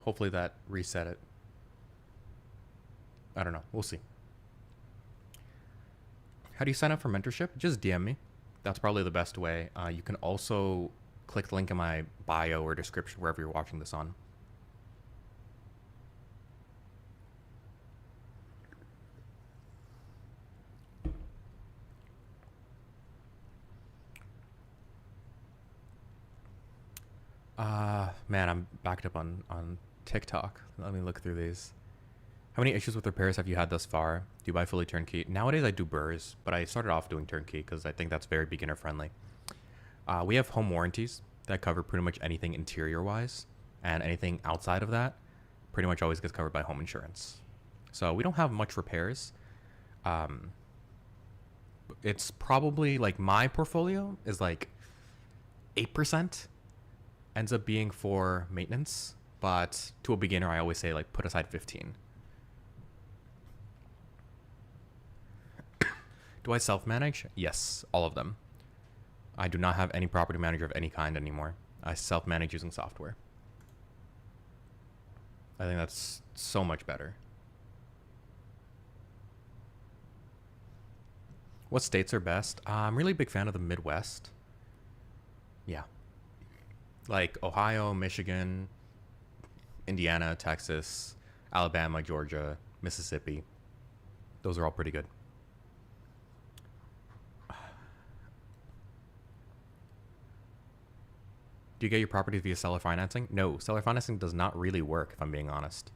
Hopefully that reset it. I don't know. We'll see. How do you sign up for mentorship? Just DM me. That's probably the best way. You can also click the link in my bio or description wherever you're watching this on. Man, I'm backed up on TikTok. Let me look through these. How many issues with repairs have you had thus far? Do you buy fully turnkey? Nowadays I do burrs, but I started off doing turnkey because I think that's very beginner friendly. We have home warranties that cover pretty much anything interior wise, and anything outside of that pretty much always gets covered by home insurance. So we don't have much repairs. It's probably like my portfolio is like 8% ends up being for maintenance, but to a beginner I always say like put aside 15. Do I self-manage? Yes, all of them. I do not have any property manager of any kind anymore. I self-manage using software. I think that's so much better. What states are best? I'm really a big fan of the Midwest. Yeah. Like Ohio, Michigan, Indiana, Texas, Alabama, Georgia, Mississippi. Those are all pretty good. Do you get your properties via seller financing? No, seller financing does not really work, if I'm being honest.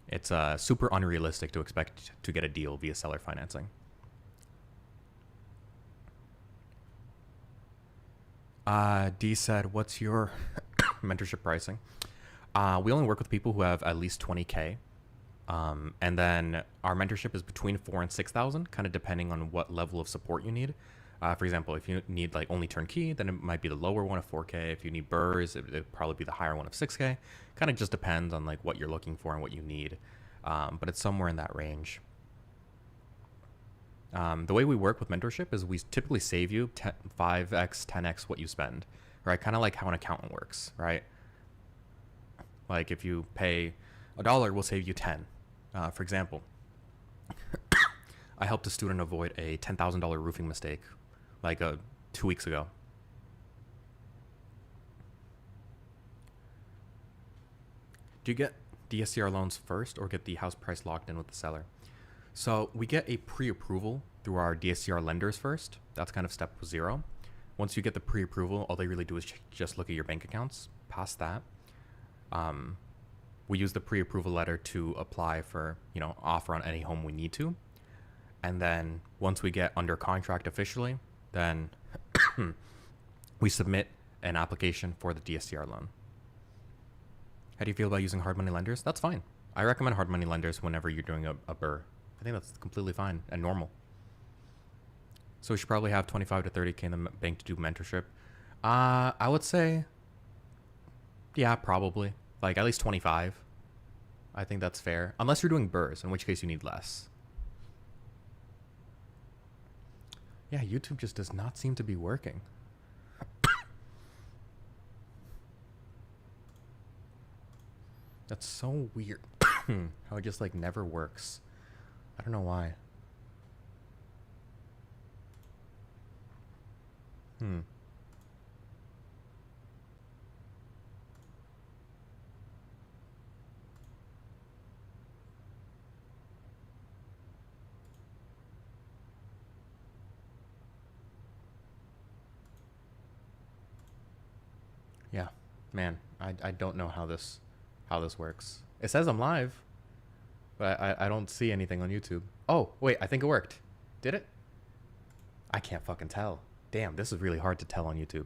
It's super unrealistic to expect to get a deal via seller financing. D said, what's your mentorship pricing? We only work with people who have at least 20K. And then our mentorship is between 4 and 6,000, kind of depending on what level of support you need. For example, if you need like only turnkey, then it might be the lower one of 4K. If you need burrs, it'd probably be the higher one of 6K. Kind of just depends on like what you're looking for and what you need. But it's somewhere in that range. The way we work with mentorship is we typically save you 5x, 10x what you spend, right? Kind of like how an accountant works, right? Like if you pay $1, we'll save you 10. For example, I helped a student avoid a $10,000 roofing mistake like 2 weeks ago. Do you get DSCR loans first or get the house price locked in with the seller? So we get a pre-approval through our DSCR lenders first. That's kind of step 0. Once you get the pre-approval, all they really do is just look at your bank accounts. Past that, we use the pre-approval letter to apply for, offer on any home we need to. And then once we get under contract officially, then we submit an application for the DSCR loan. How do you feel about using hard money lenders? That's fine. I recommend hard money lenders whenever you're doing a burr. I think that's completely fine and normal. So we should probably have 25 to 30K in the bank to do mentorship. I would say, yeah, probably. Like at least 25. I think that's fair. Unless you're doing burrs, in which case you need less. Yeah, YouTube just does not seem to be working. That's so weird. How it just like never works. I don't know why. Yeah, man, I don't know how this works. It says I'm live, but I don't see anything on YouTube. Oh, wait, I think it worked. Did it? I can't fucking tell. Damn, this is really hard to tell on YouTube.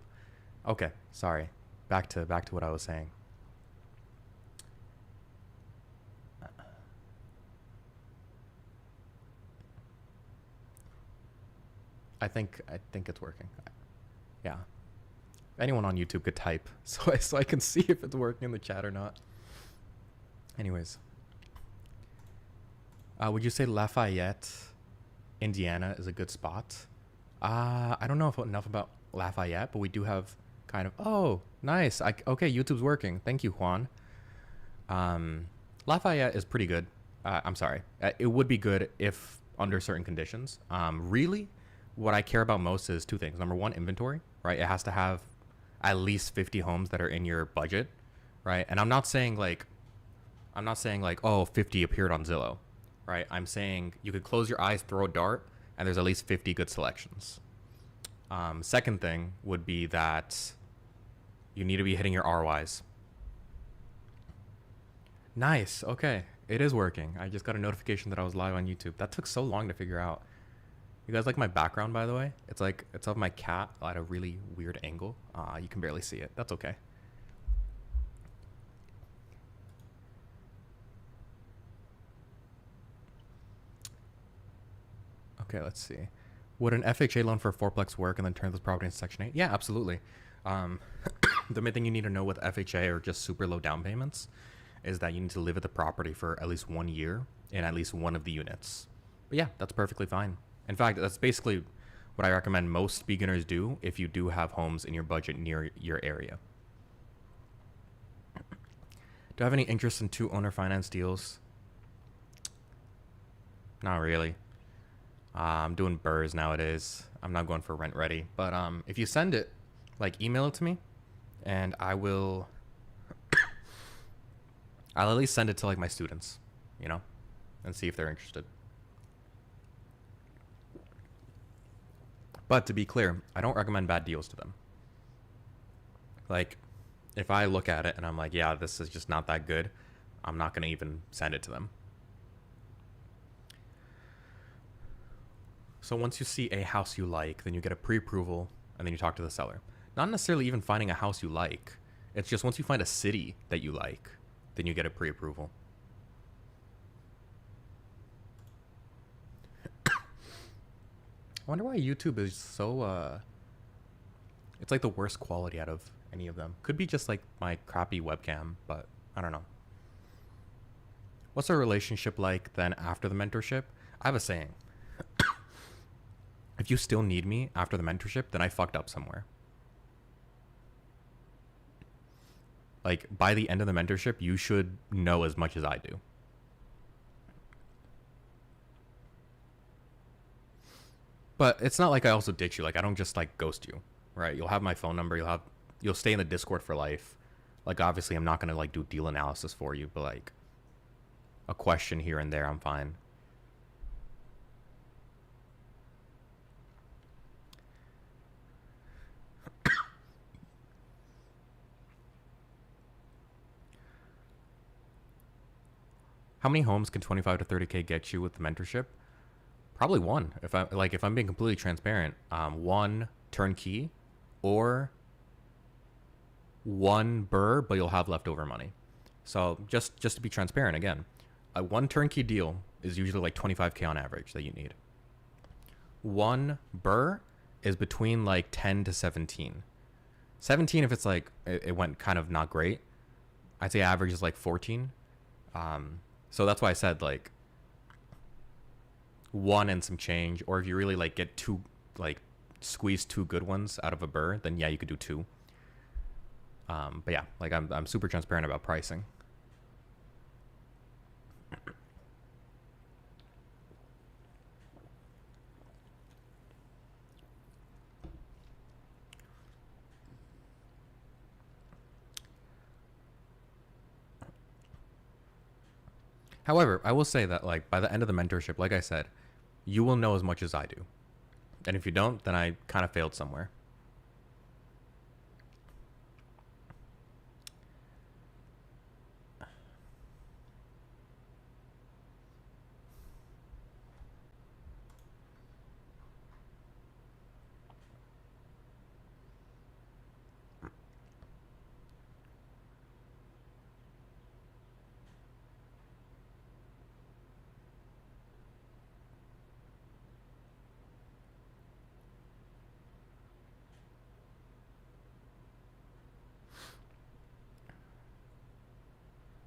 Okay, sorry. Back to what I was saying. I think it's working. Yeah. Anyone on YouTube could type so I can see if it's working in the chat or not. Anyways, would you say Lafayette, Indiana is a good spot? I don't know enough about Lafayette, but we do have kind of, oh, nice. Okay, YouTube's working. Thank you, Juan. Um, Lafayette is pretty good. I'm sorry. It would be good if under certain conditions. Really, what I care about most is two things. Number one, inventory, right? It has to have at least 50 homes that are in your budget, right? And I'm not saying like, oh, 50 appeared on Zillow, right? I'm saying you could close your eyes, throw a dart, and there's at least 50 good selections. Second thing would be that you need to be hitting your ROIs. Nice. Okay. It is working. I just got a notification that I was live on YouTube. That took so long to figure out. You guys like my background, by the way? It's like, it's of my cat at a really weird angle. You can barely see it. That's okay. Okay, let's see. Would an FHA loan for a fourplex work and then turn this property into Section 8? Yeah, absolutely. Um, the main thing you need to know with FHA or just super low down payments is that you need to live at the property for at least 1 year in at least one of the units. But yeah, that's perfectly fine. In fact, that's basically what I recommend most beginners do if you do have homes in your budget near your area. Do I have any interest in 2 owner finance deals? Not really. I'm doing burrs nowadays. I'm not going for rent ready. But if you send it, like email it to me, and I'll at least send it to like my students, you know, and see if they're interested. But to be clear, I don't recommend bad deals to them. Like, if I look at it and I'm like, yeah, this is just not that good, I'm not going to even send it to them. So once you see a house you like, then you get a pre-approval, and then you talk to the seller. Not necessarily even finding a house you like. It's just once you find a city that you like, then you get a pre-approval. I wonder why YouTube is so, it's like the worst quality out of any of them. Could be just like my crappy webcam, but I don't know. What's our relationship like then after the mentorship? I have a saying. If you still need me after the mentorship, then I fucked up somewhere. Like, by the end of the mentorship, you should know as much as I do. But it's not like I also ditch you. Like, I don't just, like, ghost you, right? You'll have my phone number. You'll stay in the Discord for life. Like, obviously, I'm not going to, like, do deal analysis for you, but, like, a question here and there, I'm fine. How many homes can 25 to 30K get you with the mentorship? Probably one. If I'm being completely transparent, one turnkey or one burr, but you'll have leftover money. So just to be transparent again, a one turnkey deal is usually like 25K on average that you need. One burr is between like 10 to 17. 17 if it's like it went kind of not great. I'd say average is like 14. So that's why I said like one and some change, or if you really like get two, like squeeze 2 good ones out of a burr, then yeah, you could do 2. But yeah, like I'm super transparent about pricing. However, I will say that like by the end of the mentorship, like I said, you will know as much as I do. And if you don't, then I kind of failed somewhere.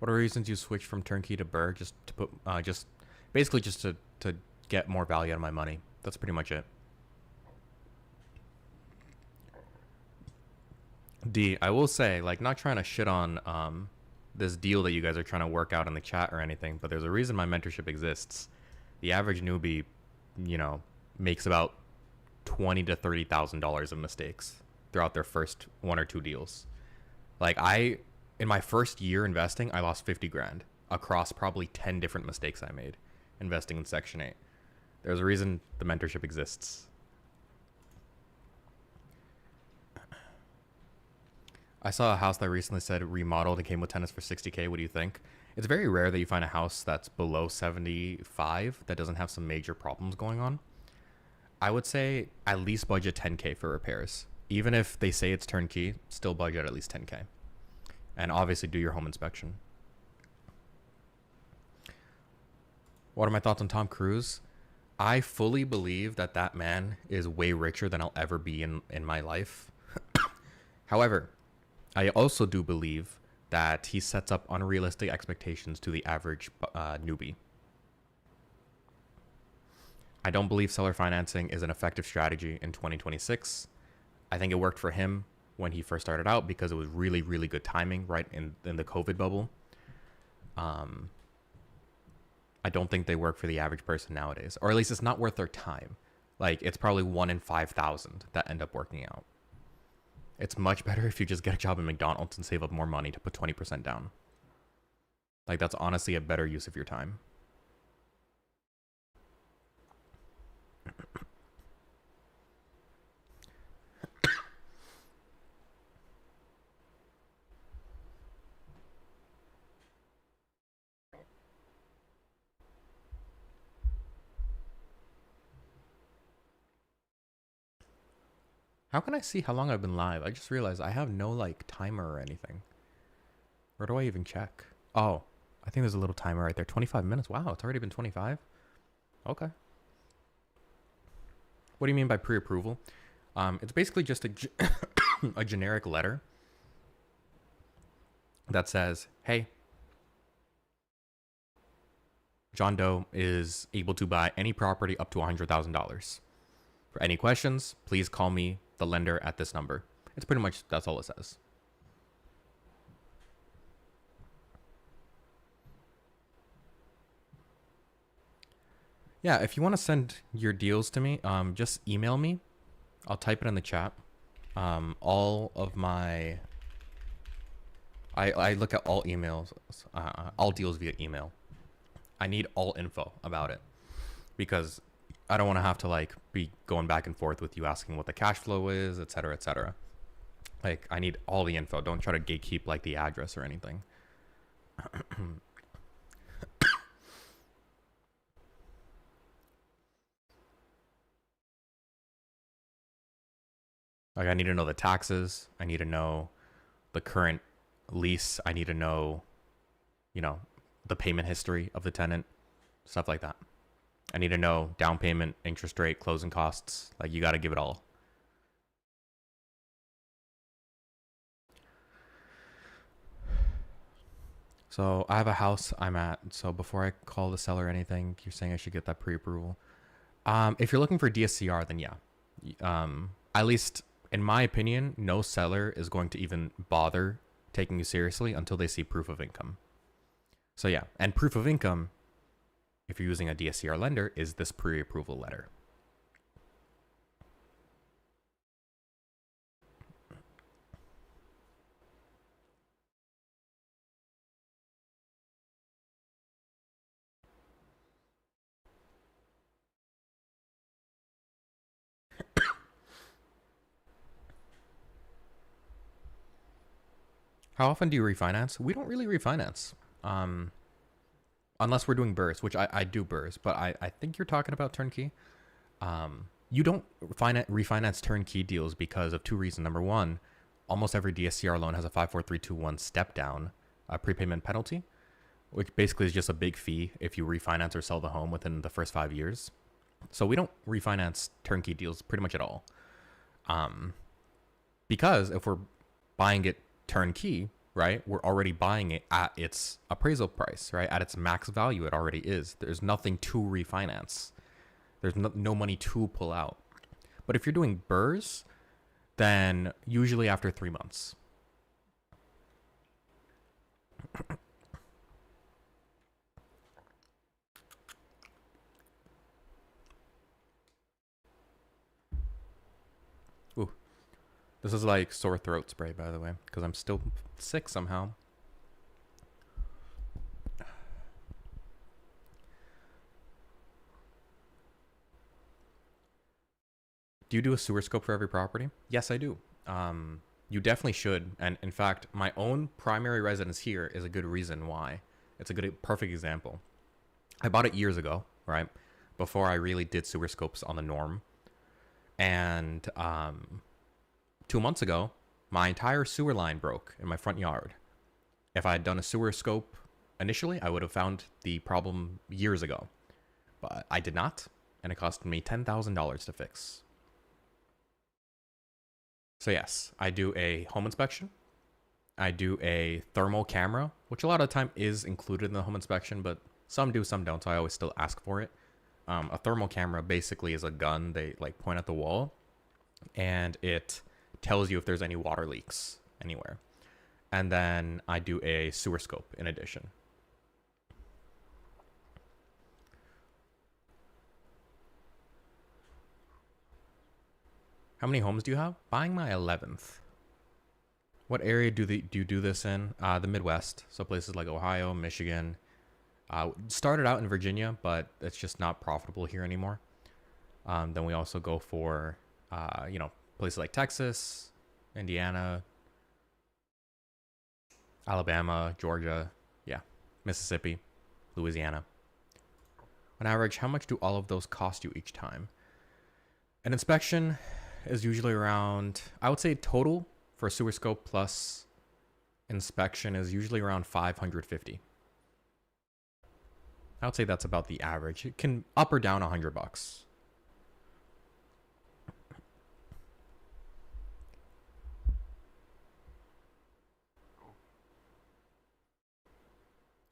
What are reasons you switched from turnkey to burr? Just to put, just basically just to get more value out of my money. That's pretty much it. D, I will say, like, not trying to shit on this deal that you guys are trying to work out in the chat or anything, but there's a reason my mentorship exists. The average newbie, you know, makes about $20,000 to $30,000 of mistakes throughout their first one or two deals. Like in my first year investing, I lost 50 grand across probably 10 different mistakes I made investing in Section 8. There's a reason the mentorship exists. I saw a house that recently said remodeled and came with tenants for 60K. What do you think? It's very rare that you find a house that's below 75 that doesn't have some major problems going on. I would say at least budget 10K for repairs. Even if they say it's turnkey, still budget at least 10K. And obviously do your home inspection. What are my thoughts on Tom Cruise? I fully believe that that man is way richer than I'll ever be in my life. However, I also do believe that he sets up unrealistic expectations to the average newbie. I don't believe seller financing is an effective strategy in 2026. I think it worked for him when he first started out because it was really, really good timing right in the COVID bubble. I don't think they work for the average person nowadays, or at least it's not worth their time. Like, it's probably 1 in 5,000 that end up working out. It's much better if you just get a job at McDonald's and save up more money to put 20% down. Like, that's honestly a better use of your time. How can I see how long I've been live? I just realized I have no like timer or anything. Where do I even check? Oh, I think there's a little timer right there. 25 minutes. Wow, it's already been 25. Okay. What do you mean by pre-approval? It's basically just a generic letter that says, hey, John Doe is able to buy any property up to $100,000. For any questions, please call me, the lender, at this number. It's pretty much, that's all it says. Yeah, if you want to send your deals to me, just email me. I'll type it in the chat. All of my... I look at all emails, all deals via email. I need all info about it because I don't want to have to like be going back and forth with you asking what the cash flow is, et cetera, et cetera. Like, I need all the info. Don't try to gatekeep like the address or anything. Like, I need to know the taxes. I need to know the current lease. I need to know, you know, the payment history of the tenant, stuff like that. I need to know down payment, interest rate, closing costs. Like, you got to give it all. So I have a house I'm at. So before I call the seller or anything, you're saying I should get that pre-approval. If you're looking for DSCR, then yeah. At least in my opinion, no seller is going to even bother taking you seriously until they see proof of income. So yeah, and proof of income, if you're using a DSCR lender, is this pre-approval letter. How often do you refinance? We don't really refinance. Unless we're doing BRRRRs, which I do BRRRRs, but I think you're talking about turnkey. You don't refinance turnkey deals because of two reasons. Number one, almost every DSCR loan has a 54321 step down prepayment penalty, which basically is just a big fee if you refinance or sell the home within the first 5 years. So we don't refinance turnkey deals pretty much at all. Because if we're buying it turnkey, right, we're already buying it at its appraisal price, right? At its max value, it already is. There's nothing to refinance. There's no money to pull out. But if you're doing BRRRRs, then usually after 3 months. Ooh, this is like sore throat spray, by the way, because I'm still sick somehow. Do you do a sewer scope for every property? Yes, I do. You definitely should. And in fact, my own primary residence here is a good reason why. It's a good, perfect example. I bought it years ago, right? Before I really did sewer scopes on the norm. And 2 months ago, my entire sewer line broke in my front yard. If I had done a sewer scope initially, I would have found the problem years ago. But I did not, and it cost me $10,000 to fix. So yes, I do a home inspection. I do a thermal camera, which a lot of the time is included in the home inspection, but some do, some don't, so I always still ask for it. A thermal camera basically is a gun. They like point at the wall, and it tells you if there's any water leaks anywhere. And then I do a sewer scope in addition. How many homes do you have? Buying my 11th. What area do you do this in? The Midwest, so places like Ohio, Michigan. Started out in Virginia, but it's just not profitable here anymore. Then we also go for, places like Texas, Indiana, Alabama, Georgia, yeah, Mississippi, Louisiana. On average, how much do all of those cost you each time? An inspection is usually around, I would say total for a sewer scope plus inspection is usually around 550. I would say that's about the average. It can up or down $100.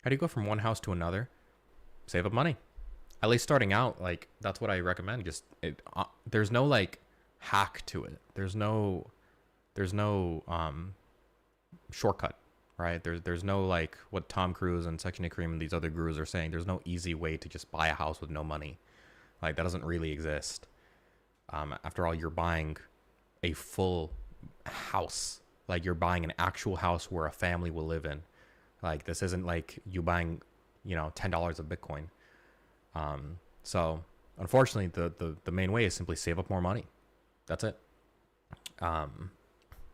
How do you go from one house to another? Save up money. At least starting out, like that's what I recommend. Just there's no like hack to it. There's no shortcut, right? There's no like what Tom Cruise and Section 8 Cream and these other gurus are saying. There's no easy way to just buy a house with no money. Like that doesn't really exist. After all, you're buying a full house. Like you're buying an actual house where a family will live in. Like this isn't like you buying, $10 of Bitcoin. So unfortunately, the main way is simply save up more money. That's it.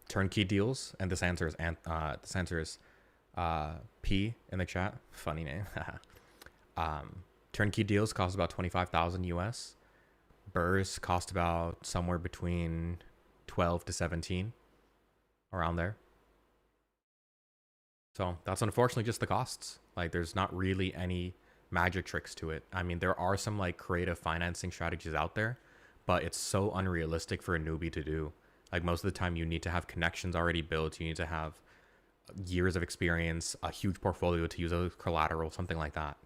Turnkey deals, and this answer is P in the chat. Funny name. Turnkey deals cost about 25,000 US. Burrs cost about somewhere between 12 to 17, around there. So that's unfortunately just the costs. Like there's not really any magic tricks to it. I mean, there are some like creative financing strategies out there, but it's so unrealistic for a newbie to do. Like most of the time you need to have connections already built. You need to have years of experience, a huge portfolio to use as collateral, something like that.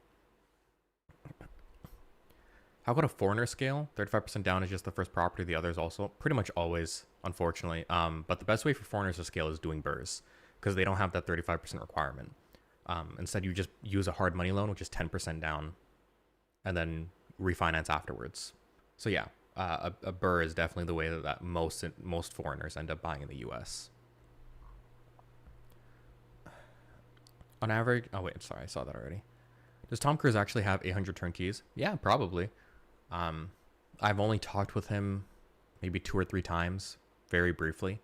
How about a foreigner scale? 35% down is just the first property. The others also pretty much always, unfortunately. But the best way for foreigners to scale is doing burrs because they don't have that 35% requirement. Instead, you just use a hard money loan, which is 10% down, and then refinance afterwards. So yeah, a burr is definitely the way that most foreigners end up buying in the U.S. On average, oh wait, sorry, I saw that already. Does Tom Cruise actually have 800 turnkeys? Yeah, probably. I've only talked with him maybe 2 or 3 times, very briefly.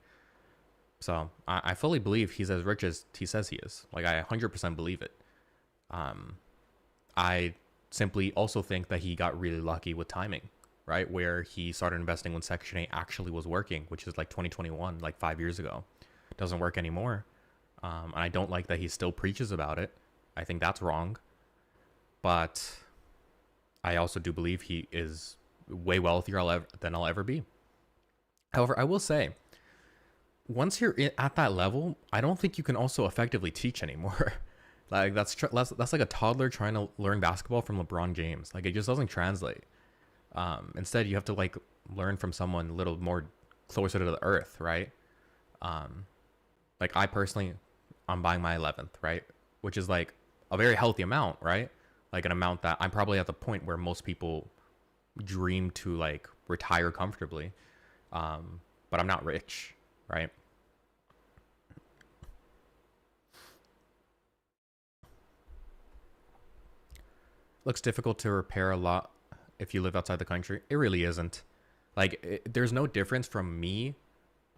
So I fully believe he's as rich as he says he is. Like I 100% believe it. I simply also think that he got really lucky with timing, right? Where he started investing when Section 8 actually was working, which is like 2021, like 5 years ago. It doesn't work anymore. And I don't like that he still preaches about it. I think that's wrong. But I also do believe he is way wealthier than I'll ever be. However, I will say, once you're at that level, I don't think you can also effectively teach anymore. Like that's like a toddler trying to learn basketball from LeBron James. Like it just doesn't translate. Instead, you have to like learn from someone a little more closer to the earth, right? Um, like I personally, I'm buying my 11th, right? Which is like a very healthy amount, right? Like an amount that I'm probably at the point where most people dream to like retire comfortably. But I'm not rich, right? Looks difficult to repair a lot if you live outside the country. It really isn't. Like, there's no difference from me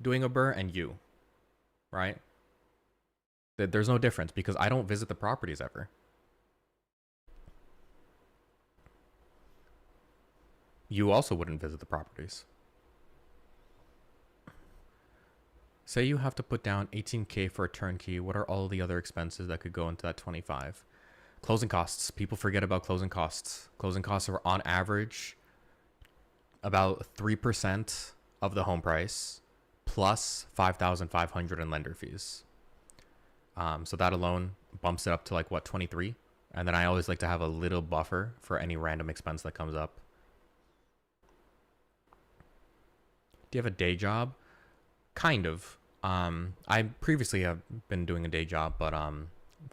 doing a burr and you, right? There's no difference because I don't visit the properties ever. You also wouldn't visit the properties. Say you have to put down 18K for a turnkey. What are all the other expenses that could go into that 25? Closing costs. People forget about closing costs. Closing costs are on average about 3% of the home price plus 5,500 in lender fees. So that alone bumps it up to like what, 23? And then I always like to have a little buffer for any random expense that comes up. Do you have a day job? Kind of. I previously have been doing a day job, but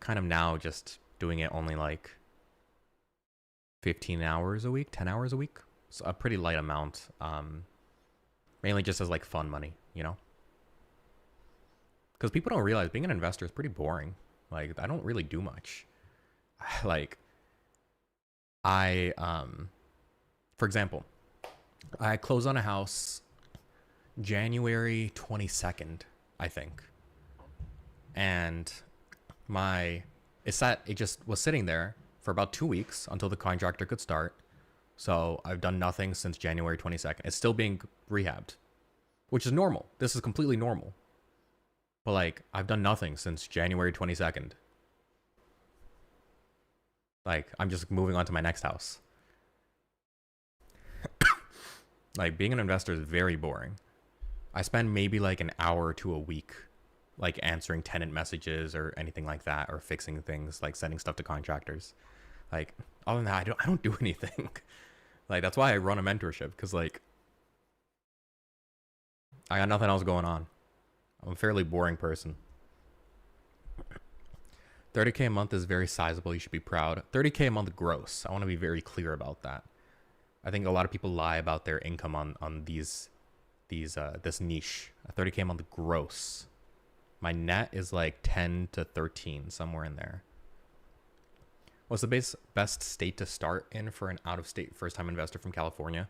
kind of now just doing it only like 15 hours a week, 10 hours a week. So a pretty light amount. Mainly just as like fun money, you know? Because people don't realize being an investor is pretty boring. Like I don't really do much. Like for example, I closed on a house January 22nd, I think. And it just was sitting there for about 2 weeks until the contractor could start. So I've done nothing since January 22nd. It's still being rehabbed, which is normal. This is completely normal. But like, I've done nothing since January 22nd. Like, I'm just moving on to my next house. Like, being an investor is very boring. I spend maybe like an hour or two a week, like answering tenant messages or anything like that, or fixing things, like sending stuff to contractors. Like, other than that, I don't do anything. Like, that's why I run a mentorship, because like, I got nothing else going on. I'm a fairly boring person. 30K a month is very sizable. You should be proud. 30K a month gross. I want to be very clear about that. I think a lot of people lie about their income on this niche. 30K a month gross. My net is like 10 to 13, somewhere in there. What's the best state to start in for an out-of-state first-time investor from California?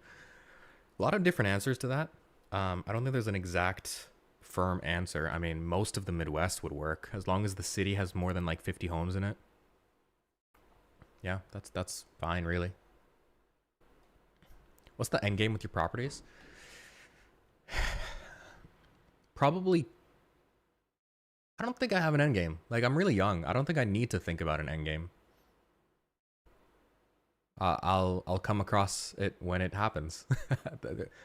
A lot of different answers to that. I don't think there's an exact firm answer. I mean, most of the Midwest would work as long as the city has more than like 50 homes in it. Yeah, that's fine, really. What's the end game with your properties? Probably, I don't think I have an end game. Like, I'm really young. I don't think I need to think about an end game. I'll come across it when it happens.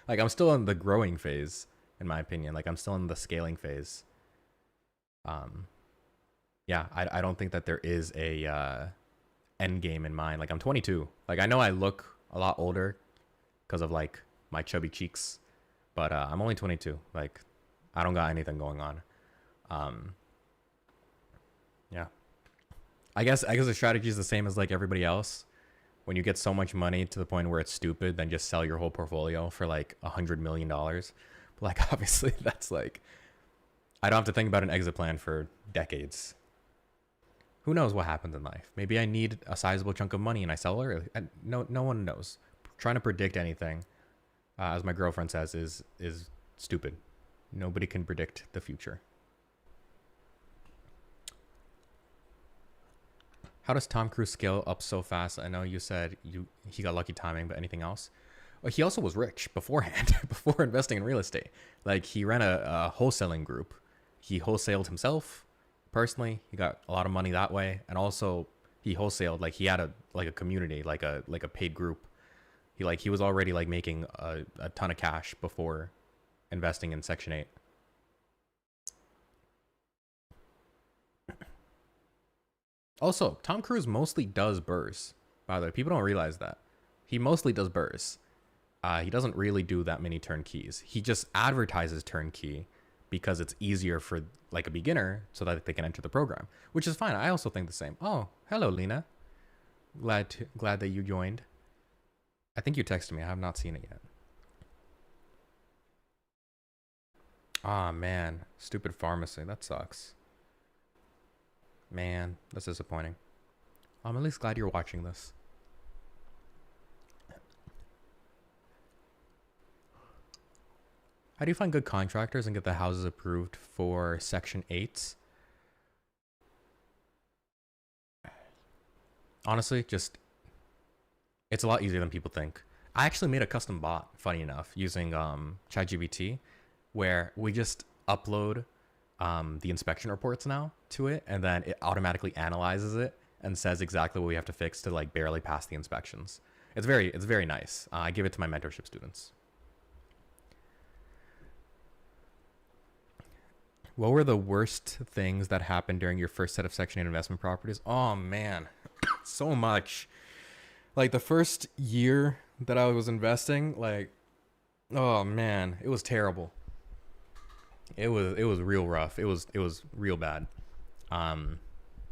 Like, I'm still in the growing phase, in my opinion. Like, I'm still in the scaling phase. Yeah, I don't think that there is a end game in mind. Like, I'm 22. Like, I know I look a lot older because of like my chubby cheeks, but I'm only 22. Like, I don't got anything going on. Yeah, I guess the strategy is the same as like everybody else. When you get so much money to the point where it's stupid, then just sell your whole portfolio for like $100 million. But like, obviously that's like, I don't have to think about an exit plan for decades. Who knows what happens in life? Maybe I need a sizable chunk of money and I sell early. And no one knows. Trying to predict anything, as my girlfriend says, is stupid. Nobody can predict the future. How does Tom Cruise scale up so fast? I know you said he got lucky timing, but anything else? Well, he also was rich beforehand, before investing in real estate. Like, he ran a wholesaling group. He wholesaled himself personally. He got a lot of money that way, and also he wholesaled. Like, he had a community, like a paid group. He was already like making a ton of cash before investing in Section 8. Also, Tom Cruise mostly does burrs. By the way, people don't realize that. He mostly does burrs. He doesn't really do that many turnkeys. He just advertises turnkey because it's easier for like a beginner so that they can enter the program, which is fine. I also think the same. Oh, hello, Lena. Glad that you joined. I think you texted me. I have not seen it yet. Ah, man. Stupid pharmacy. That sucks. Man, that's disappointing. I'm at least glad you're watching this. How do you find good contractors and get the houses approved for Section 8s? Honestly, just it's a lot easier than people think. I actually made a custom bot, funny enough, using ChatGPT, where we just upload the inspection reports now to it, and then it automatically analyzes it and says exactly what we have to fix to like barely pass the inspections. It's very nice. I give it to my mentorship students. What were the worst things that happened during your first set of Section 8 investment properties? Oh man, so much. Like the first year that I was investing, like, oh man, it was terrible. It was real rough. It was real bad. I've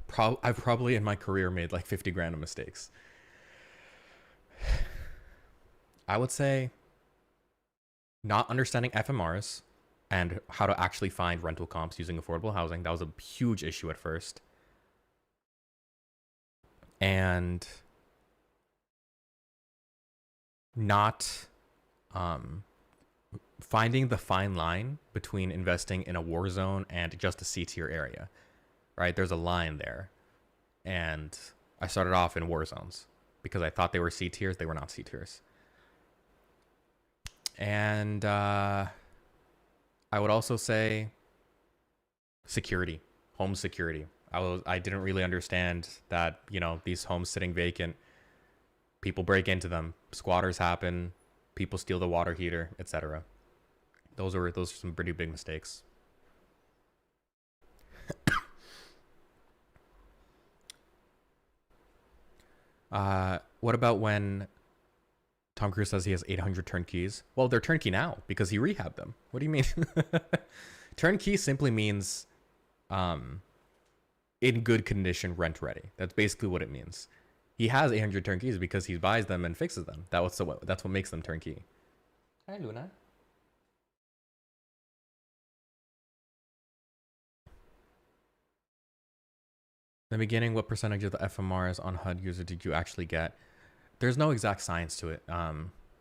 probably in my career made like 50 grand of mistakes. I would say not understanding FMRs and how to actually find rental comps using affordable housing. That was a huge issue at first. And not finding the fine line between investing in a war zone and just a C-tier area, right? There's a line there. And I started off in war zones because I thought they were C-tiers. They were not C-tiers. And I would also say security, home security. I didn't really understand that, you know, these homes sitting vacant, people break into them, squatters happen, people steal the water heater, etc. Those are some pretty big mistakes. What about when Tom Cruise says he has 800 turnkeys? Well, they're turnkey now because he rehabbed them. What do you mean? Turnkey simply means in good condition, rent ready. That's basically what it means. He has 800 turnkeys because he buys them and fixes them. That's what makes them turnkey. Hi, Luna. In the beginning, what percentage of the FMRs on HUD user did you actually get? There's no exact science to it.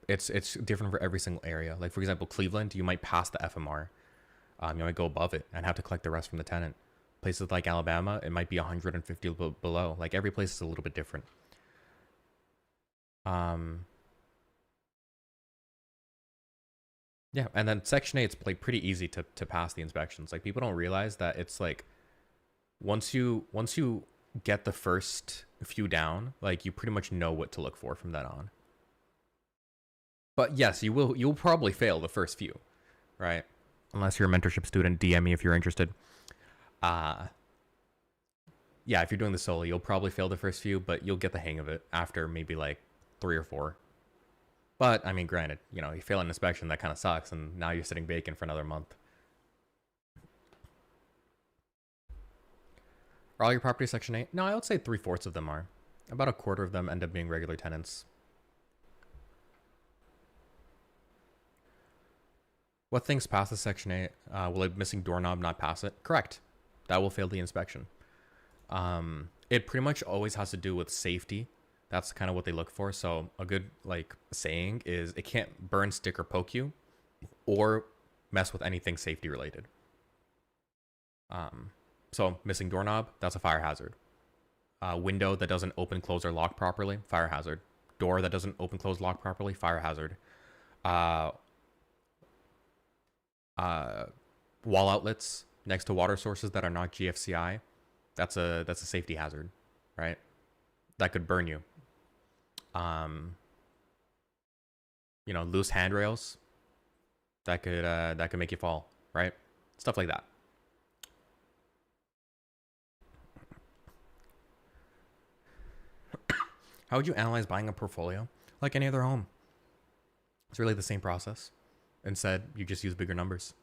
It's different for every single area. Like for example, Cleveland, you might pass the FMR. You might go above it and have to collect the rest from the tenant. Places like Alabama, it might be 150 below. Like every place is a little bit different. Yeah, and then Section 8's like pretty easy to pass the inspections. Like people don't realize that it's like once you get the first few down, like you pretty much know what to look for from that on. But yes, you'll probably fail the first few, right? Unless you're a mentorship student, DM me if you're interested. Yeah, if you're doing the solo, you'll probably fail the first few, but you'll get the hang of it after maybe like 3 or 4. But I mean, granted, you know, you fail an inspection, that kind of sucks, and now you're sitting vacant for another month. Are all your properties Section 8? No, I would say 3/4 of them are. About a quarter of them end up being regular tenants. What things pass the Section 8? Will a missing doorknob not pass it? Correct. That will fail the inspection. It pretty much always has to do with safety. That's kind of what they look for. So a good like saying is it can't burn, stick, or poke you, or mess with anything safety related. So missing doorknob, that's a fire hazard. Window that doesn't open, close, or lock properly, fire hazard. Door that doesn't open, close, lock properly, fire hazard. Wall outlets next to water sources that are not GFCI, that's a safety hazard, right? That could burn you. You know, loose handrails that could make you fall, right? Stuff like that. How would you analyze buying a portfolio? Like any other home. It's really the same process. Instead, you just use bigger numbers.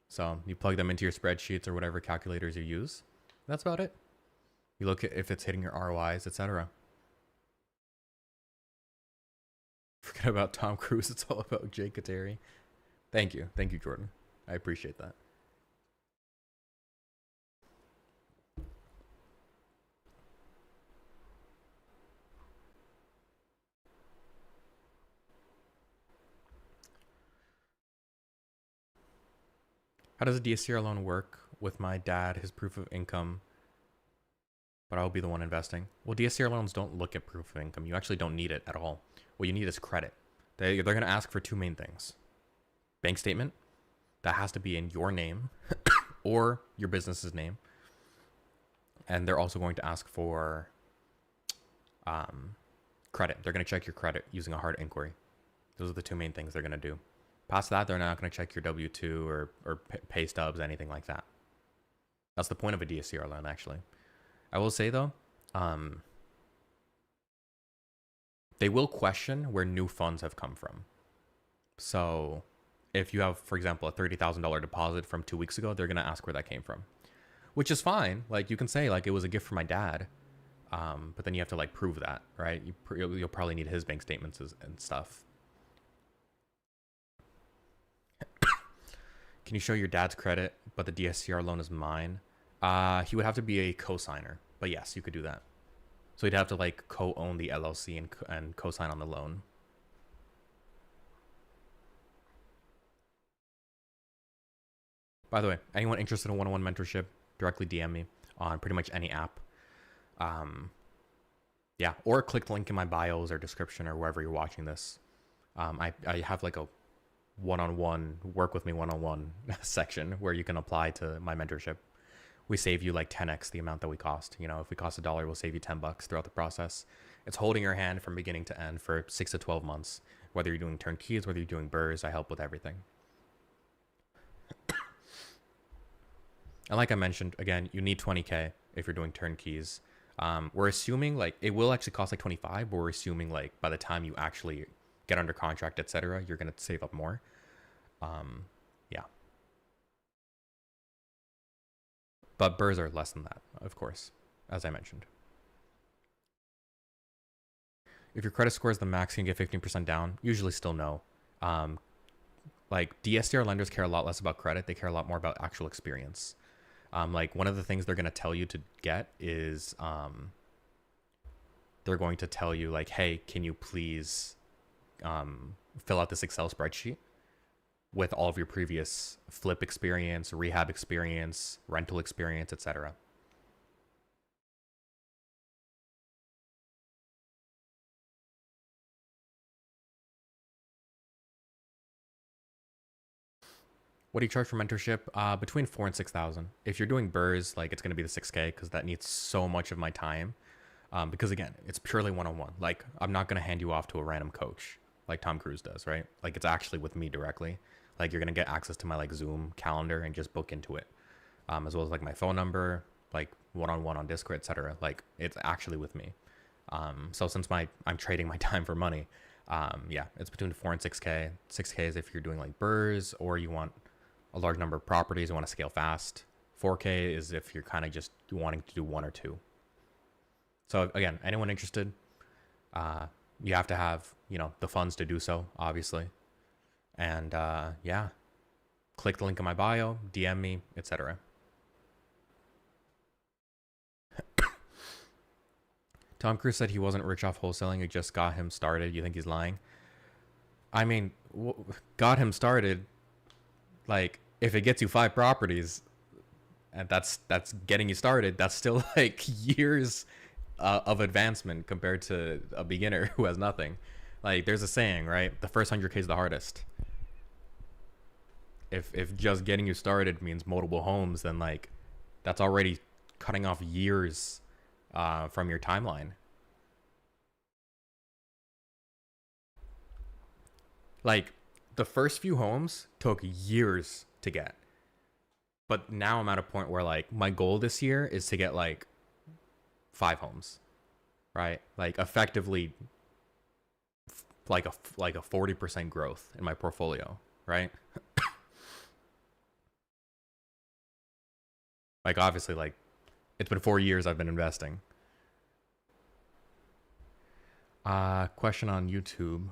So you plug them into your spreadsheets or whatever calculators you use. That's about it. You look at if it's hitting your ROIs, etc. Forget about Tom Cruise. It's all about Jake Kateri. Thank you, Jordan. I appreciate that. How does a DSCR loan work with my dad, his proof of income, but I'll be the one investing? Well, DSCR loans don't look at proof of income. You actually don't need it at all. What you need is credit. They're going to ask for two main things. Bank statement, that has to be in your name or your business's name. And they're also going to ask for credit. They're going to check your credit using a hard inquiry. Those are the two main things they're going to do. Past that, they're not going to check your W-2 or pay stubs, anything like that. That's the point of a DSCR loan, actually. I will say, though, they will question where new funds have come from. So if you have, for example, a $30,000 deposit from 2 weeks ago, they're going to ask where that came from, which is fine. Like, you can say, like, it was a gift from my dad, but then you have to, like, prove that, right? You'll probably need his bank statements and stuff. Can you show your dad's credit, but the DSCR loan is mine? He would have to be a co-signer, but yes, you could do that. So he'd have to like co-own the LLC and co-sign on the loan. By the way, anyone interested in one-on-one mentorship, directly DM me on pretty much any app. Yeah, or click the link in my bios or description or wherever you're watching this. I have like a one-on-one, work with me one-on-one section where you can apply to my mentorship. We save you like 10x the amount that we cost. You know, if we cost $1, we'll save you $10 throughout the process. It's holding your hand from beginning to end for 6 to 12 months. Whether you're doing turnkeys, whether you're doing burrs, I help with everything. And like I mentioned, again, you need 20K if you're doing turnkeys. We're assuming like it will actually cost like 25, but we're assuming like by the time you actually get under contract, etc., you're gonna save up more. Yeah. But burrs are less than that, of course, as I mentioned. If your credit score is the max, you can get 15% down. Usually still no. Like DSCR lenders care a lot less about credit. They care a lot more about actual experience. Like one of the things they're going to tell you to get is they're going to tell you like, hey, can you please fill out this Excel spreadsheet with all of your previous flip experience, rehab experience, rental experience, etc. What do you charge for mentorship? Between 4,000 and 6,000. If you're doing burrs, like it's going to be the 6K because that needs so much of my time. Because again, it's purely one-on-one. Like I'm not going to hand you off to a random coach like Tom Cruise does, right? Like it's actually with me directly. Like you're going to get access to my like Zoom calendar and just book into it. As well as like my phone number, like one-on-one on Discord, etc. Like it's actually with me. So since I'm trading my time for money, yeah, it's between 4 and 6K. 6K is if you're doing like burrs or you want a large number of properties, you want to scale fast. 4K is if you're kind of just wanting to do one or two. So again, anyone interested, you have to have, you know, the funds to do so, obviously. And yeah, click the link in my bio, DM me, etc. Tom Cruise said he wasn't rich off wholesaling. It just got him started. You think he's lying? I mean, got him started. Like, if it gets you 5 properties, and that's getting you started, that's still like years of advancement compared to a beginner who has nothing. Like, there's a saying, right? The first 100K is the hardest. If just getting you started means multiple homes, then like that's already cutting off years from your timeline. Like the first few homes took years to get, but now I'm at a point where like my goal this year is to get like 5 homes, right? Like effectively like a 40% growth in my portfolio, right? Like obviously, like it's been 4 years I've been investing. Question on YouTube.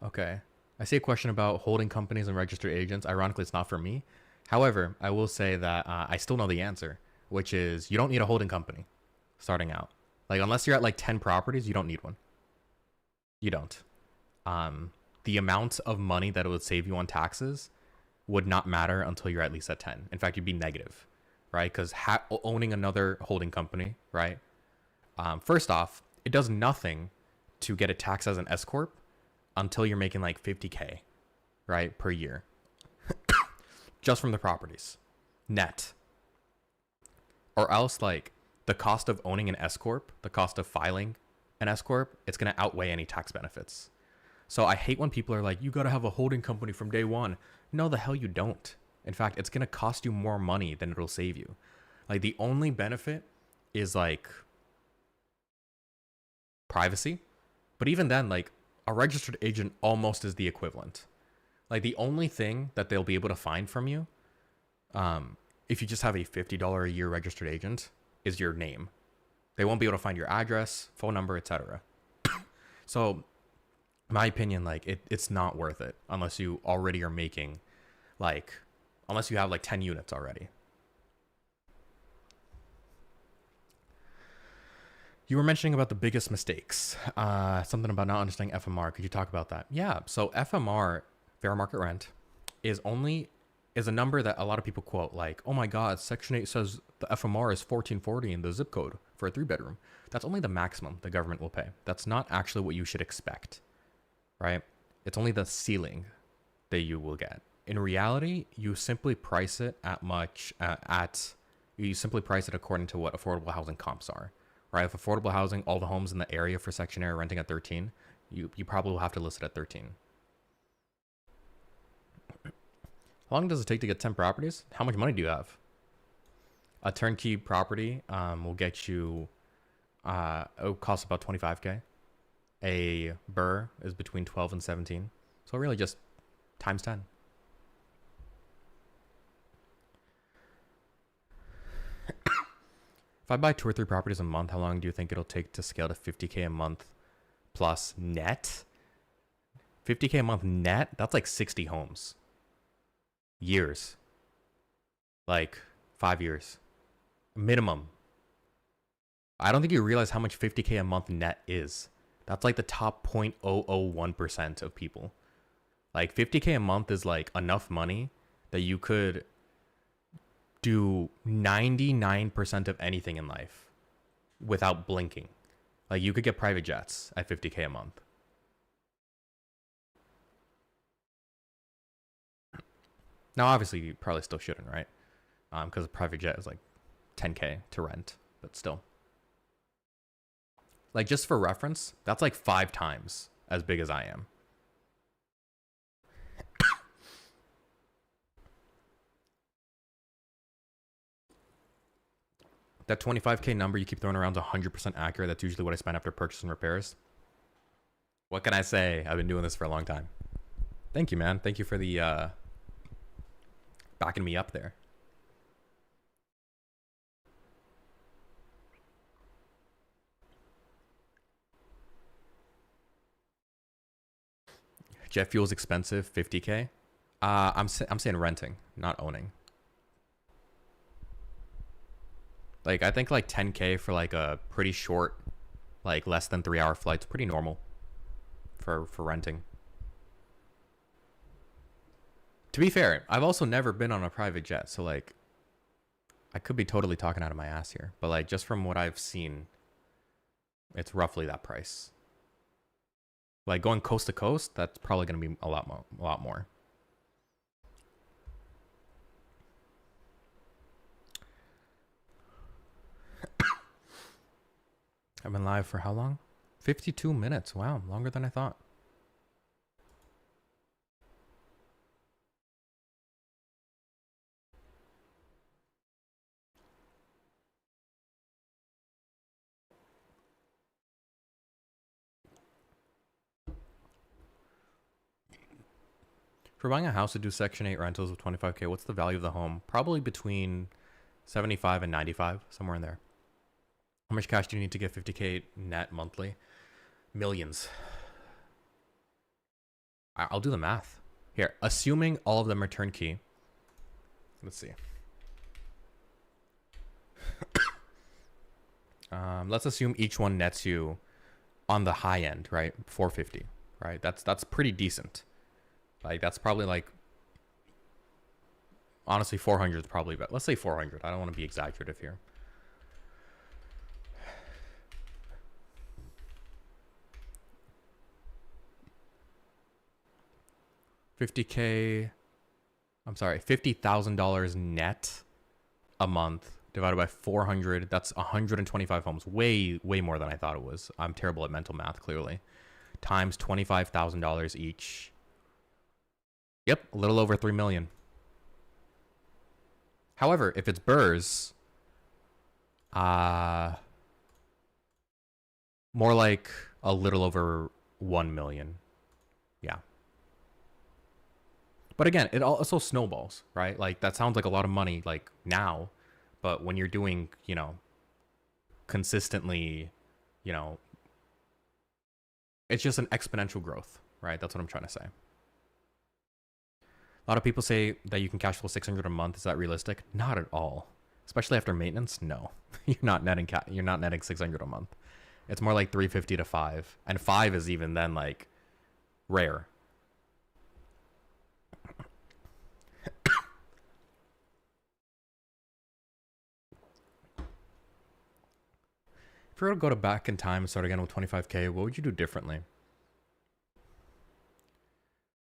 Okay. I see a question about holding companies and registered agents. Ironically, it's not for me. However, I will say that I still know the answer, which is you don't need a holding company starting out. Like, unless you're at like 10 properties, you don't need one. You don't. Um, the amount of money that it would save you on taxes would not matter until you're at least at 10. In fact, you'd be negative, right? Because owning another holding company, right? First off, it does nothing to get it taxed as an S corp until you're making like 50K, right, per year, just from the properties, net. Or else, like the cost of owning an S corp, the cost of filing an S corp, it's gonna outweigh any tax benefits. So I hate when people are like, you gotta have a holding company from day one. No, the hell you don't. In fact, it's gonna cost you more money than it'll save you. Like the only benefit is like privacy, but even then, like a registered agent almost is the equivalent. Like the only thing that they'll be able to find from you, if you just have a $50 a year registered agent, is your name. They won't be able to find your address, phone number, etc. So, in my opinion, like it's not worth it unless you already are making, like, unless you have like 10 units already. You were mentioning about the biggest mistakes, something about not understanding FMR. Could you talk about that? Yeah. So FMR, fair market rent, is a number that a lot of people quote. Like, oh my God, Section 8 says the FMR is 1440 in the zip code for a 3-bedroom. That's only the maximum the government will pay. That's not actually what you should expect, right? It's only the ceiling that you will get. In reality, you simply price it you simply price it according to what affordable housing comps are. Right? If affordable housing, all the homes in the area for Section A are renting at 13, you probably will have to list it at 13. How long does it take to get 10 properties? How much money do you have? A turnkey property will get you, it'll cost about 25K. A burr is between 12 and 17. So really just times 10. If I buy 2 or 3 properties a month, how long do you think it'll take to scale to 50K a month plus net? 50K a month net? That's like 60 homes. Years. Like 5 years. Minimum. I don't think you realize how much 50K a month net is. That's like the top 0.001% of people. Like 50K a month is like enough money that you could do 99% of anything in life without blinking. Like you could get private jets at 50K a month. Now, obviously, you probably still shouldn't, right? Because a private jet is like 10K to rent, but still. Like just for reference, that's like 5 times as big as I am. That 25K number you keep throwing around is 100% accurate. That's usually what I spend after purchase and repairs. What can I say? I've been doing this for a long time. Thank you, man. Thank you for the backing me up there. Jet fuel's expensive, 50K. I'm saying renting, not owning. Like I think like 10K for like a pretty short, like less than 3-hour flight's pretty normal for renting. To be fair, I've also never been on a private jet, so like I could be totally talking out of my ass here, but like just from what I've seen, it's roughly that price. Like going coast to coast, that's probably going to be a lot more. I've been live for how long? 52 minutes. Wow, longer than I thought. For buying a house to do Section 8 rentals with 25K, what's the value of the home? Probably between 75 and 95, somewhere in there. How much cash do you need to get 50K net monthly? Millions. I'll do the math. Here, assuming all of them are turnkey. Let's see. Let's assume each one nets you on the high end, right? 450, right? That's pretty decent. Like that's probably like, honestly, 400 is probably better. Let's say 400. I don't want to be exaggerative here. $50K. I'm sorry, $50,000 net a month divided by 400. That's 125 homes. Way more than I thought it was. I'm terrible at mental math, clearly. Times $25,000 each. Yep, a little over 3 million. However, if it's BRRRRs, more like a little over 1 million. Yeah. But again, it also snowballs, right? Like that sounds like a lot of money like now, but when you're doing, you know, consistently, you know, it's just an exponential growth, right? That's what I'm trying to say. A lot of people say that you can cash flow 600 a month. Is that realistic? Not at all. Especially after maintenance. No, you're not netting 600 a month. It's more like 350 to 5, and 5 is even then like rare. If you were to go back in time and start again with 25K, what would you do differently?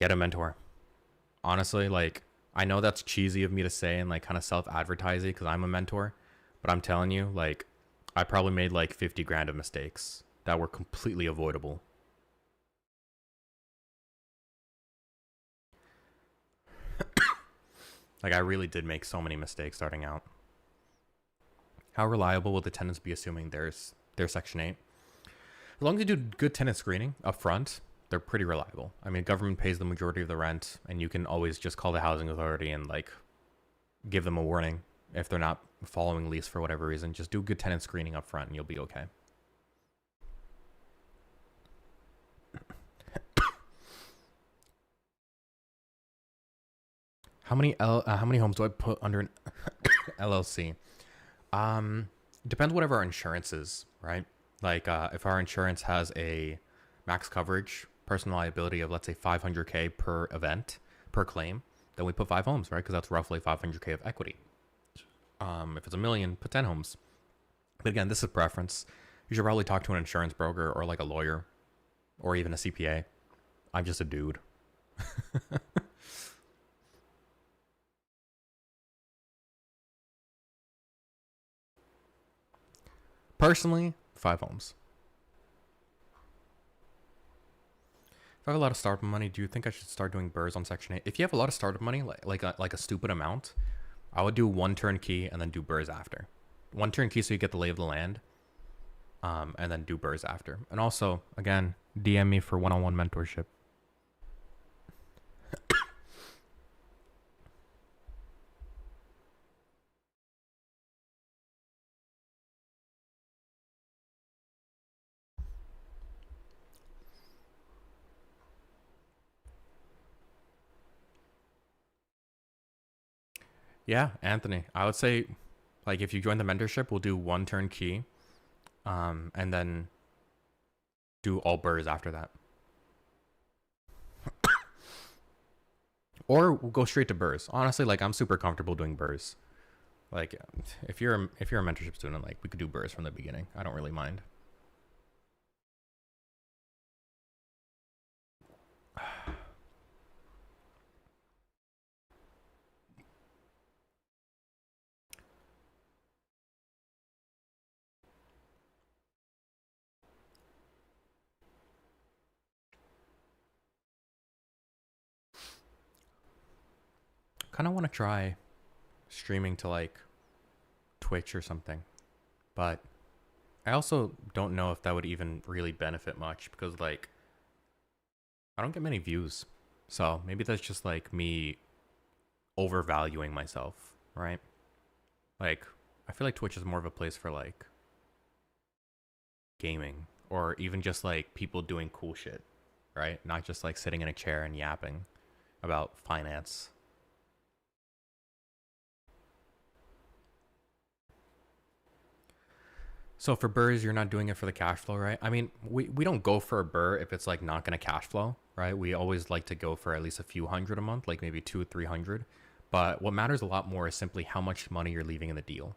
Get a mentor. Honestly, like, I know that's cheesy of me to say and like kind of self-advertising because I'm a mentor, but I'm telling you, like, I probably made like 50 grand of mistakes that were completely avoidable. Like, I really did make so many mistakes starting out. How reliable will the tenants be assuming there's Section 8? As long as you do good tenant screening up front, they're pretty reliable. I mean, government pays the majority of the rent, and you can always just call the housing authority and like give them a warning if they're not following lease for whatever reason. Just do good tenant screening up front and you'll be okay. How many homes do I put under an LLC? Depends whatever our insurance is, right? Like if our insurance has a max coverage personal liability of, let's say, 500K per event, per claim, then we put 5 homes, right? Because that's roughly 500K of equity. If it's a million, put 10 homes. But again, this is preference. You should probably talk to an insurance broker or like a lawyer or even a CPA. I'm just a dude. Personally, 5 homes. If I have a lot of startup money, do you think I should start doing BRRRRs on Section 8? If you have a lot of startup money, like a stupid amount, I would do 1 turnkey and then do BRRRRs after. 1 turnkey so you get the lay of the land, and then do BRRRRs after. And also, again, DM me for one-on-one mentorship. Yeah, Anthony, I would say, like, if you join the mentorship, we'll do 1 turnkey, and then do all BRRRRs after that. Or we'll go straight to BRRRRs. Honestly, like, I'm super comfortable doing BRRRRs. Like, if you're a mentorship student, like, we could do BRRRRs from the beginning. I don't really mind. Kind of want to try streaming to like Twitch or something, but I also don't know if that would even really benefit much because, like, I don't get many views. So maybe that's just like me overvaluing myself, right? Like, I feel like Twitch is more of a place for like gaming or even just like people doing cool shit, right? Not just like sitting in a chair and yapping about finance. So for burrs, you're not doing it for the cash flow, right? I mean, we don't go for a burr if it's like not gonna cash flow, right? We always like to go for at least a few hundred a month, like maybe 200, 300. But what matters a lot more is simply how much money you're leaving in the deal.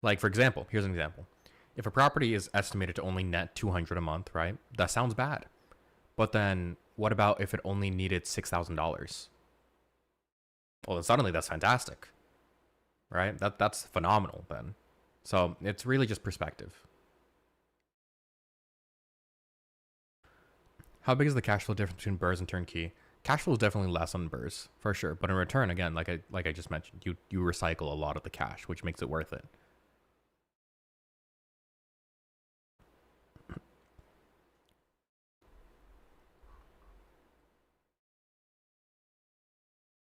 Like for example, here's an example. If a property is estimated to only net 200 a month, right? That sounds bad. But then what about if it only needed $6,000? Well, then suddenly that's fantastic, right? That's phenomenal then. So it's really just perspective. How big is the cash flow difference between burrs and turnkey? Cash flow is definitely less on burrs for sure, but in return, again, like I just mentioned, you recycle a lot of the cash, which makes it worth it.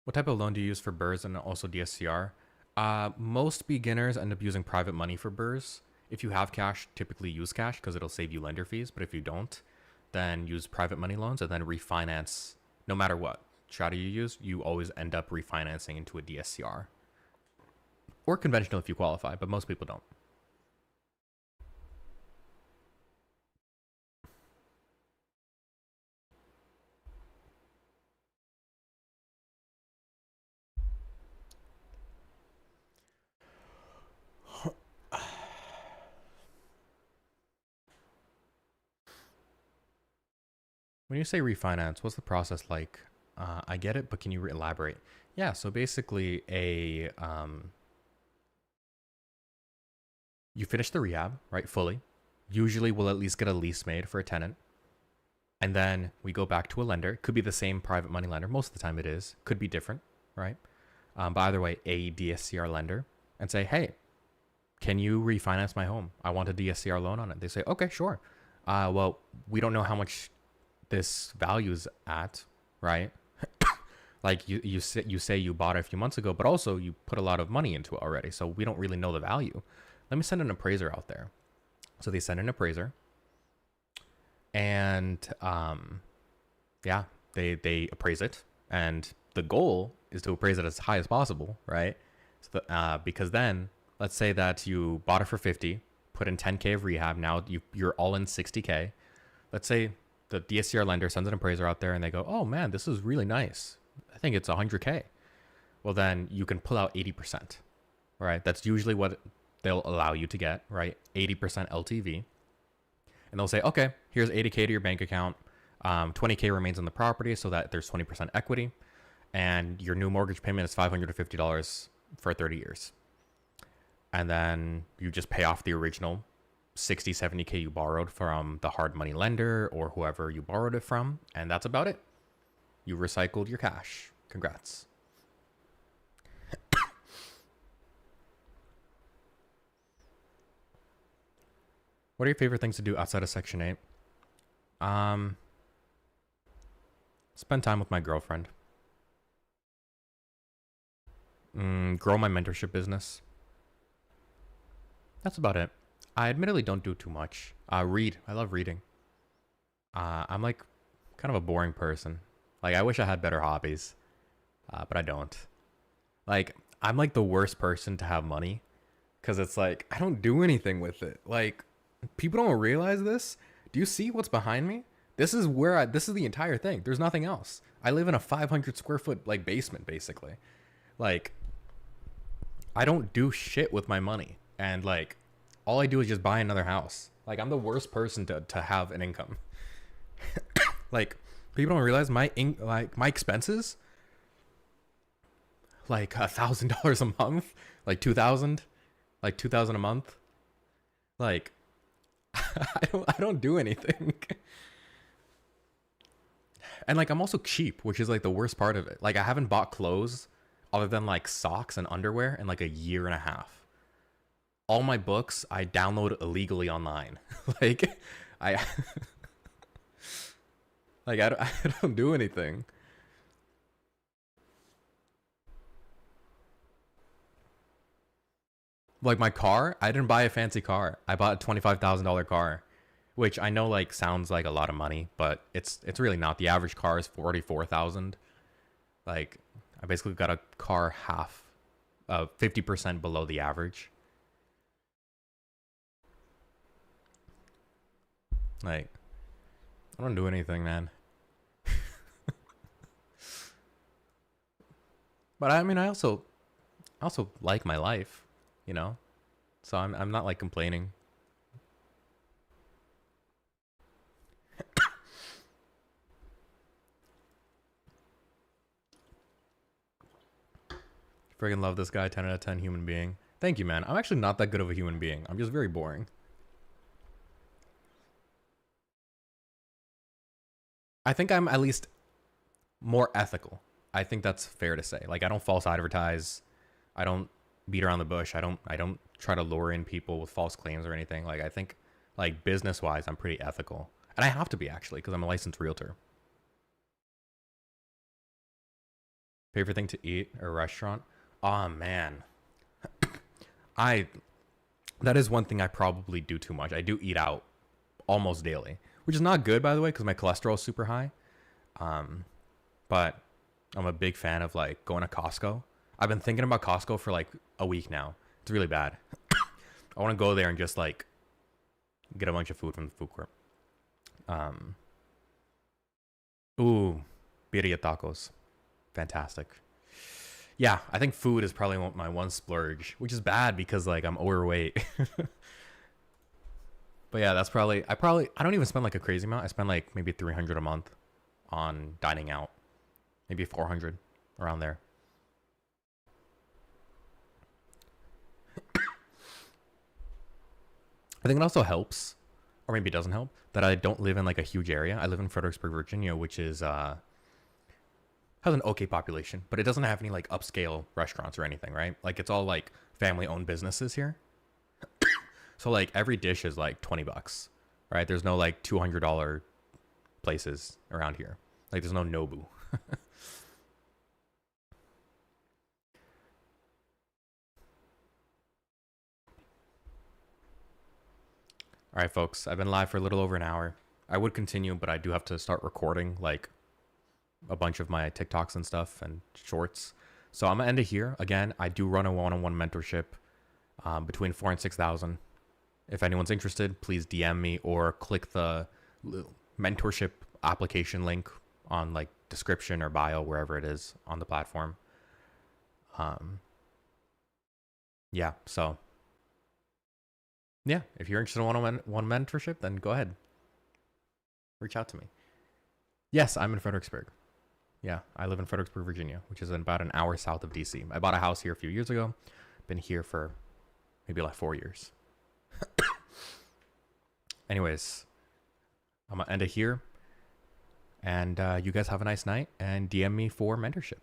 What type of loan do you use for burrs and also DSCR? Most beginners end up using private money for burrs. If you have cash, typically use cash because it'll save you lender fees. But if you don't, then use private money loans and then refinance. No matter what strategy you use, you always end up refinancing into a DSCR or conventional if you qualify, but most people don't. When you say refinance, what's the process like? I get it, but can you elaborate? Yeah, so basically, you finish the rehab, right, fully. Usually, we'll at least get a lease made for a tenant, and then we go back to a lender. Could be the same private money lender. Most of the time, it is. Could be different, right? But either way, a DSCR lender, and say, hey, can you refinance my home? I want a DSCR loan on it. They say, okay, sure. Well, we don't know how much this value's at, right? Like you say you bought it a few months ago, but also you put a lot of money into it already, so we don't really know the value. Let me send an appraiser out there. So they send an appraiser, and yeah, they appraise it, and the goal is to appraise it as high as possible, right? So because then let's say that you bought it for 50, put in 10K of rehab, now you're all in 60K. Let's say the DSCR lender sends an appraiser out there and they go, oh man, this is really nice. I think it's 100K. Well, then you can pull out 80%, right? That's usually what they'll allow you to get, right? 80% LTV. And they'll say, okay, here's 80K to your bank account. 20K remains on the property so that there's 20% equity. And your new mortgage payment is $550 for 30 years. And then you just pay off the original 60, 70K you borrowed from the hard money lender or whoever you borrowed it from. And that's about it. You recycled your cash. Congrats. What are your favorite things to do outside of Section 8? Spend time with my girlfriend. Grow my mentorship business. That's about it. I admittedly don't do too much. Read. I love reading. I'm like kind of a boring person. Like I wish I had better hobbies, but I don't. Like I'm like the worst person to have money because it's like I don't do anything with it. Like people don't realize this. Do you see what's behind me? This is this is the entire thing. There's nothing else. I live in a 500 square foot like basement basically. Like I don't do shit with my money. And like all I do is just buy another house. Like I'm the worst person to have an income. Like people don't realize my expenses like $1,000 a month, like 2,000, like 2,000 a month. Like I don't do anything. And like I'm also cheap, which is like the worst part of it. Like I haven't bought clothes other than like socks and underwear in like a year and a half. All my books I download illegally online. Like I Like I don't do anything. Like my car, I didn't buy a fancy car. I bought a $25,000 car, which I know like sounds like a lot of money, but it's really not. The average car is 44,000. Like I basically got a car half 50% below the average. Like I don't do anything, man. But I mean, I also like my life, you know. So I'm not like complaining. Friggin' love this guy. 10 out of 10 human being. Thank you, man. I'm actually not that good of a human being. I'm just very boring. I think I'm at least more ethical. I think that's fair to say. Like I don't false advertise. I don't beat around the bush. I don't try to lure in people with false claims or anything. Like I think like business wise, I'm pretty ethical. And I have to be actually because I'm a licensed realtor. Favorite thing to eat or restaurant? Oh man. I that is one thing I probably do too much. I do eat out almost daily, which is not good by the way because my cholesterol is super high. Um, but I'm a big fan of like going to Costco. I've been thinking about Costco for like a week now. It's really bad. I want to go there and just like get a bunch of food from the food court. Um, ooh, birria tacos, fantastic. Yeah, I think food is probably my one splurge, which is bad because like I'm overweight. But yeah, that's probably I don't even spend like a crazy amount. I spend like maybe 300 a month on dining out, maybe 400 around there. I think it also helps, or maybe it doesn't help, that I don't live in like a huge area. I live in Fredericksburg, Virginia, which is has an okay population, but it doesn't have any like upscale restaurants or anything, right? Like it's all like family owned businesses here. So like every dish is like 20 bucks, right? There's no like $200 places around here. Like there's no Nobu. All right, folks, I've been live for a little over an hour. I would continue, but I do have to start recording like a bunch of my TikToks and stuff and shorts. So I'm gonna end it here. Again, I do run a one-on-one mentorship between 4 and 6 thousand. If anyone's interested, please DM me or click the mentorship application link on like description or bio wherever it is on the platform. Um, yeah. So yeah, if you're interested in one mentorship, then go ahead, reach out to me. Yes, I'm in Fredericksburg. Yeah, I live in Fredericksburg, Virginia, which is about an hour south of DC. I bought a house here a few years ago. Been here for maybe like 4 years. Anyways, I'm gonna end it here. And you guys have a nice night and DM me for mentorship.